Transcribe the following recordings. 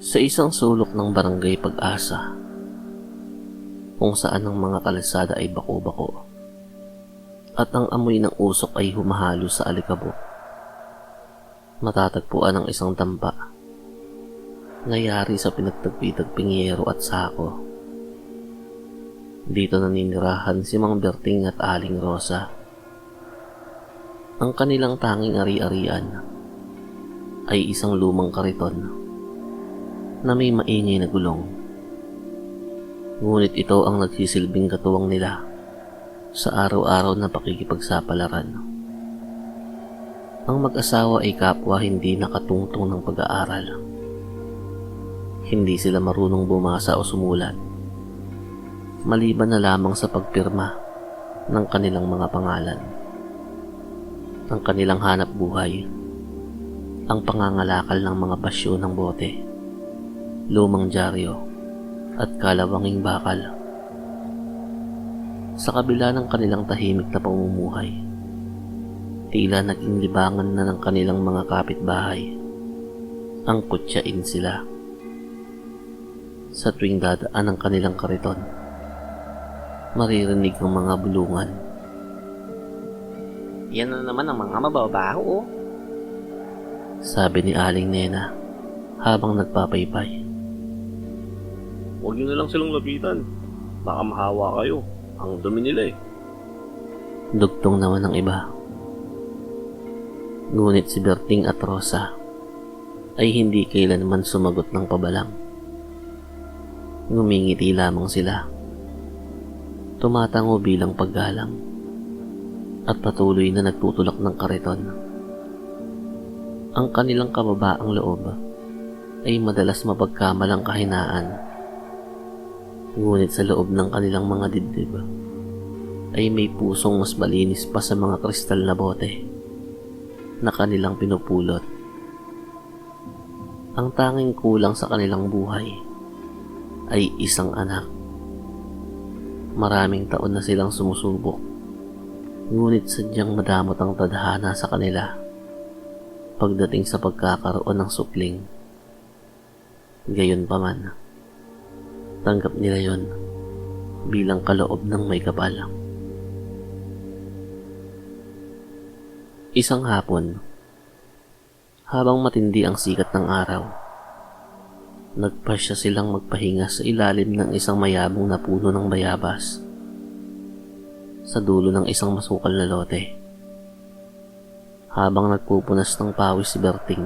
Sa isang sulok ng barangay Pag-asa, kung saan ang mga kalsada ay bako-bako at ang amoy ng usok ay humahalo sa alikabok, matatagpuan ang isang tampa na yari sa pinagtagpi-tagping yero at sako. Dito naninirahan si Mang Berting at Aling Rosa. Ang kanilang tanging ari-arian ay isang lumang kariton na may maingay na gulong. Ngunit ito ang nagsisilbing katuwang nila sa araw-araw na pakikipagsapalaran. Ang mag-asawa ay kapwa hindi nakatungtong ng pag-aaral. Hindi sila marunong bumasa o sumulat, maliban na lamang sa pagpirma ng kanilang mga pangalan. Ang kanilang hanap buhay, ang pangangalakal ng mga basyo ng bote, lumang dyaryo at kalawanging bakal. Sa kabila ng kanilang tahimik na pamumuhay, tila naging libangan na ng kanilang mga kapitbahay. Ang kutyain sila. Sa tuwing dadaan ang kanilang kariton, maririnig ng mga bulungan. Yan na naman ang mga mababaho, oh. Sabi ni Aling Nena habang nagpapaypay. Huwag nyo na lang silang lapitan. Baka mahawa kayo. Ang dumi nila eh. Dugtong naman ng iba. Ngunit si Berting at Rosa ay hindi kailanman sumagot ng pabalang. Ngumingiti lamang sila. Tumatango bilang paggalang at patuloy na nagtutulak ng kariton. Ang kanilang kababaang loob ay madalas mapagkamalang kahinaan. Ngunit sa loob ng kanilang mga dibdib ay may pusong mas malinis pa sa mga kristal na bote na kanilang pinupulot. Ang tanging kulang sa kanilang buhay ay isang anak. Maraming taon na silang sumusubok, ngunit sadyang madamot ang tadhana sa kanila pagdating sa pagkakaroon ng supling. Gayunpaman, tanggap nila yon bilang kaloob ng may kapal. Isang hapon, habang matindi ang sikat ng araw, nagpasya silang magpahinga sa ilalim ng isang mayabong na puno ng bayabas sa dulo ng isang masukal na lote. Habang nagpupunas ng pawis si Berting,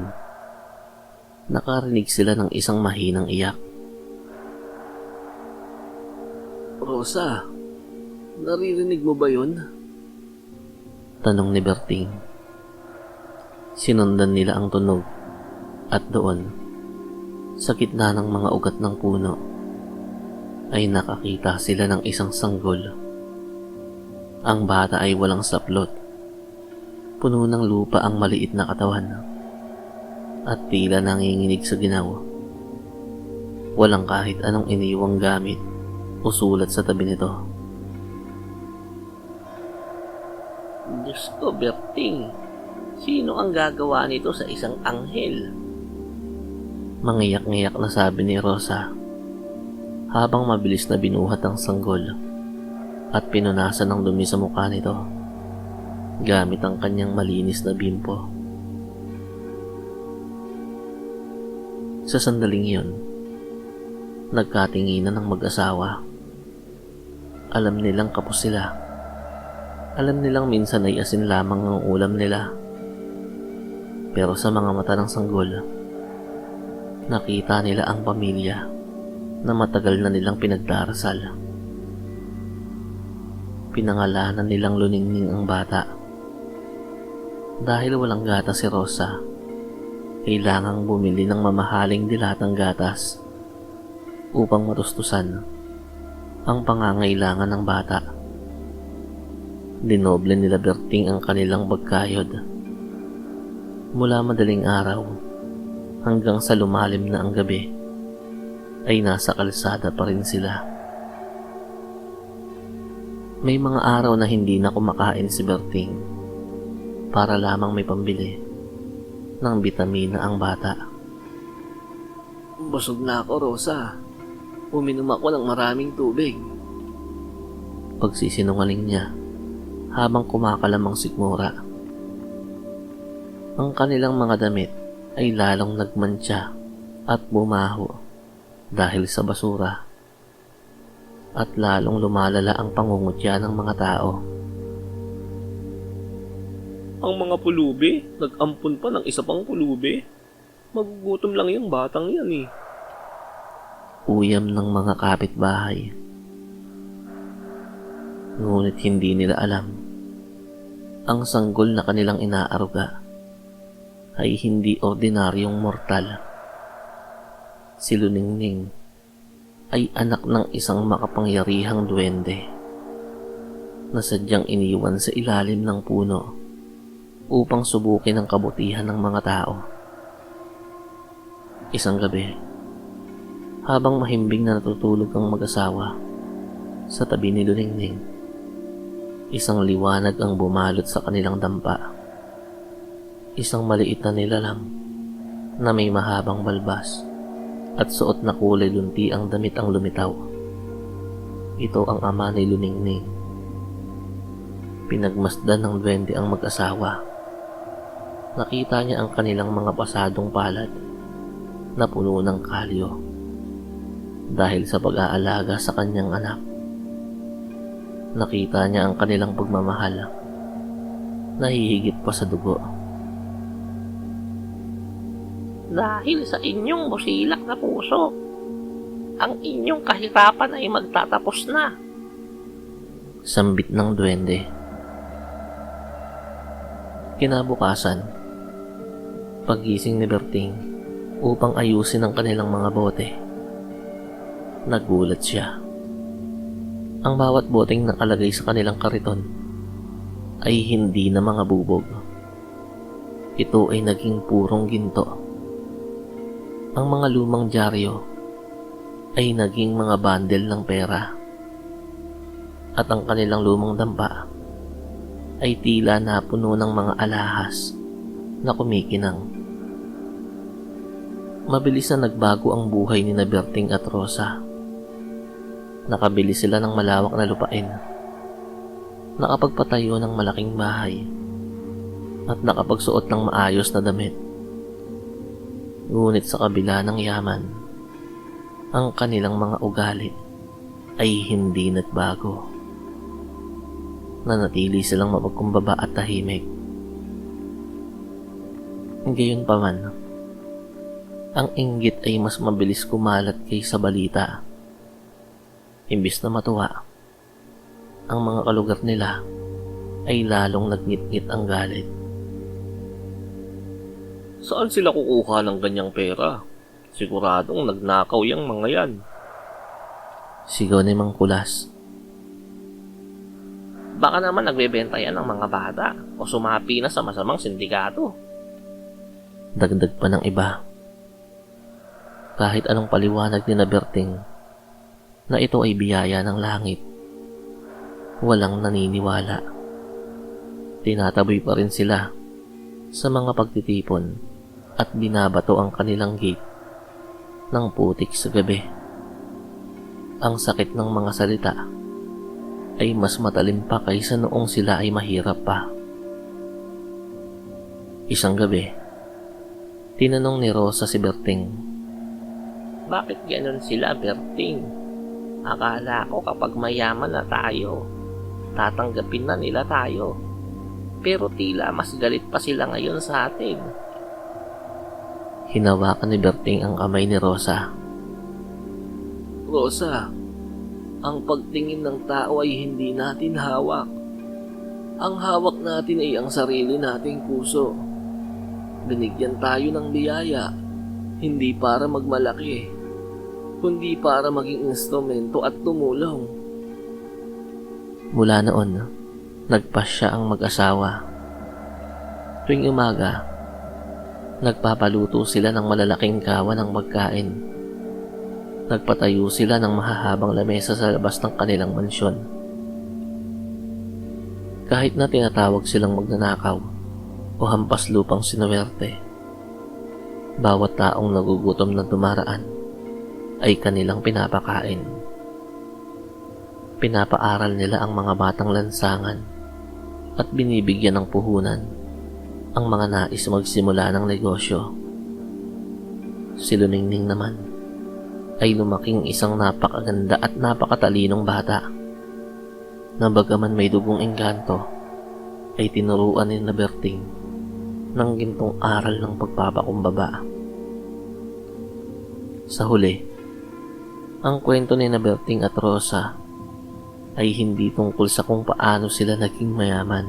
nakarinig sila ng isang mahinang iyak. Rosa, naririnig mo ba yun? Tanong ni Berting. Sinundan nila ang tunog at doon, sa gitna ng mga ugat ng puno, ay nakakita sila ng isang sanggol. Ang bata ay walang saplot. Puno ng lupa ang maliit na katawan at tila nanginginig sa ginaw. Walang kahit anong iniwang gamit o sulat sa tabi nito. Diyos ko, Berting. Sino ang gagawa nito sa isang anghel? Mangiyak-ngiyak na sabi ni Rosa habang mabilis na binuhat ang sanggol at pinunasan ng dumi sa mukha nito gamit ang kanyang malinis na bimpo. Sa sandaling iyon, nagkatinginan ng mag-asawa. Alam nilang kapos sila. Alam nilang minsan ay asin lamang ang ulam nila. Pero sa mga mata ng sanggol, nakita nila ang pamilya na matagal na nilang pinagdarasal. Pinangalanan nilang Luningning ang bata. Dahil walang gatas si Rosa, kailangang bumili ng mamahaling dilatang gatas upang matustusan ang pangangailangan ng bata. Dinoble nila Berting ang kanilang pagkayod. Mula madaling araw hanggang sa lumalim na ang gabi, ay nasa kalsada pa rin sila. May mga araw na hindi na kumakain si Berting para lamang may pambili ng bitamina ang bata. Busog na ako, Rosa. Uminom ako ng maraming tubig. Pagsisinungaling niya habang kumakalamang sikmura. Ang kanilang mga damit ay lalong nagmantsa at bumaho dahil sa basura at lalong lumalala ang pangungutya ng mga tao. Ang mga pulubi, nag-ampun pa ng isa pang pulubi. Magugutom lang yung batang yan eh. Uyam ng mga kapitbahay. Ngunit hindi nila alam, ang sanggol na kanilang inaaruga ay hindi ordinaryong mortal. Si Luningning ay anak ng isang makapangyarihang duwende na sadyang iniwan sa ilalim ng puno upang subukin ang kabutihan ng mga tao. Isang gabi, habang mahimbing na natutulog ang mag-asawa sa tabi ni Luningning, isang liwanag ang bumalot sa kanilang dampa. Isang maliit na nilalang na may mahabang balbas at suot na kulay lunti ang damit ang lumitaw. Ito ang ama ni Luningning. Pinagmasdan ng duwende ang mag-asawa. Nakita niya ang kanilang mga pasadong palad na puno ng kalyo dahil sa pag-aalaga sa kanyang anak. Nakita niya ang kanilang pagmamahal na hihigit pa sa dugo. Dahil sa inyong busilak na puso, ang inyong kahirapan ay magtatapos na. Sambit ng duwende. Kinabukasan, paggising ni Berting upang ayusin ang kanilang mga bote, nagulat siya. Ang bawat boteng nakalagay sa kanilang kariton ay hindi na mga bubog. Ito ay naging purong ginto. Ang mga lumang dyaryo ay naging mga bundle ng pera. At ang kanilang lumang dampa ay tila napuno ng mga alahas na kumikinang. Mabilis na nagbago ang buhay ni Berting at Rosa. Nakabili sila ng malawak na lupain, nakapagpatayo ng malaking bahay, at nakapagsuot ng maayos na damit. Ngunit sa kabila ng yaman, ang kanilang mga ugali ay hindi nagbago. Nanatili silang mapagkumbaba at tahimik. Gayunpaman, ang inggit ay mas mabilis kumalat kaysa balita. Imbis na matuwa, ang mga kalugar nila ay lalong nagngit-ngit ang galit. Saan sila kukuha ng ganyang pera? Siguradong nagnakaw yung mga yan. Sigaw ni Mang Kulas. Baka naman nagbebenta yan ng mga bata o sumapi na sa masamang sindikato. Dagdag pa ng iba. Kahit anong paliwanag ni Berting na ito ay biyaya ng langit, walang naniniwala. Tinataboy pa rin sila sa mga pagtitipon at binabato ang kanilang gate ng putik sa gabi. Ang sakit ng mga salita ay mas matalim pa kaysa noong sila ay mahirap pa. Isang gabi, tinanong ni Rosa si Berting. Bakit ganon sila, Berting? Akala ko kapag mayaman na tayo, tatanggapin na nila tayo. Pero tila mas galit pa sila ngayon sa atin. Hinawakan ni Berting ang kamay ni Rosa. Rosa, ang pagtingin ng tao ay hindi natin hawak. Ang hawak natin ay ang sarili nating puso. Binigyan tayo ng biyaya, hindi para magmalaki, kundi para maging instrumento at tumulong. Mula noon, nagpasya ang mag-asawa. Tuwing umaga, nagpapaluto sila ng malalaking kawan ng pagkain. Nagpatayo sila ng mahahabang lamesa sa labas ng kanilang mansyon. Kahit na tinatawag silang magnanakaw o hampas lupang sinuwerte, bawat taong nagugutom na dumaraan ay kanilang pinapakain. Pinapaaral nila ang mga batang lansangan at binibigyan ng puhunan ang mga nais magsimula ng negosyo. Si Luningning naman ay lumaking isang napakaganda at napakatalinong bata na bagaman may dugong engkanto ay tinuruan ni Berting ng gintong aral ng pagpapakumbaba. Sa huli, ang kwento ni Berting at Rosa ay hindi tungkol sa kung paano sila naging mayaman.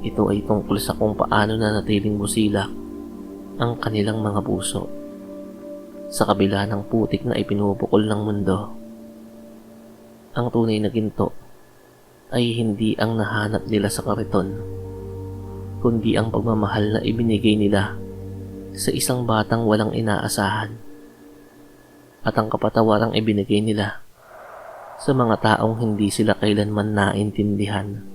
Ito ay tungkol sa kung paano nanatiling busilak ang kanilang mga puso sa kabila ng putik na ipinupukol ng mundo. Ang tunay na ginto ay hindi ang nahanap nila sa kariton, kundi ang pagmamahal na ibinigay nila sa isang batang walang inaasahan at ang kapatawarang ibinigay nila sa mga taong hindi sila kailanman naintindihan.